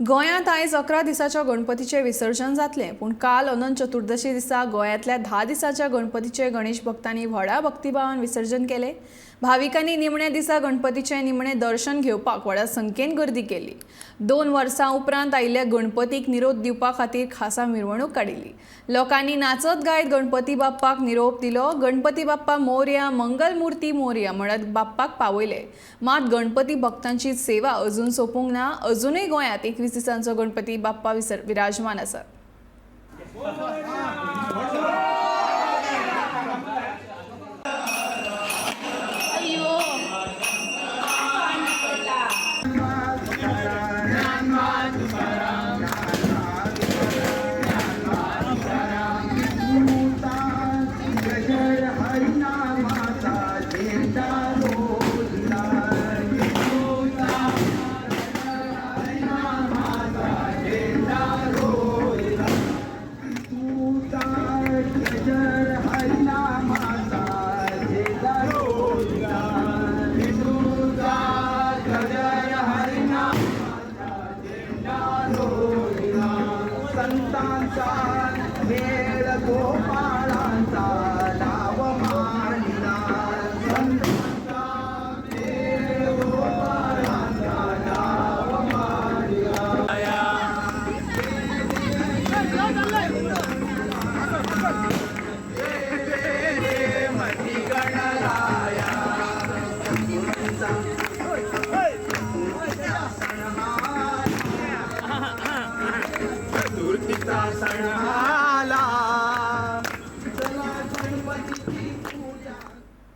गोंयांत आयज 11 दिसाच्या गणपतीचे विसर्जन जातले, पूण काल अनंत चतुर्दशी दिसा गोंयांतल्या 10 दिसाच्या गणपतीचे गणेश भक्तांनी व्हडा भक्तिभावान विसर्जन केले। भाविकांनी निमणे दिसा गणपतीचे निमणे दर्शन घेवपाक व्हडा संख्येन गर्दी केली। 2 वर्सां उपरांत आयिल्ल्या गणपतीक निरोप दिवपा खातीर खासा मिरवणूक काडिल्ली। लोकांनी नाचत गायत गणपती बाप्पाक निरोप दिलो। गणपती बाप्पा मोरया, मंगल मूर्ती मोरया म्हणत बाप्पाक पावयले। मात गणपती भक्तांची सेवा अजून सोंपूंक ना। अजूनय गोंयांत 21 दिसांचो गणपती बाप्पा विराजमान आसा। संतांचा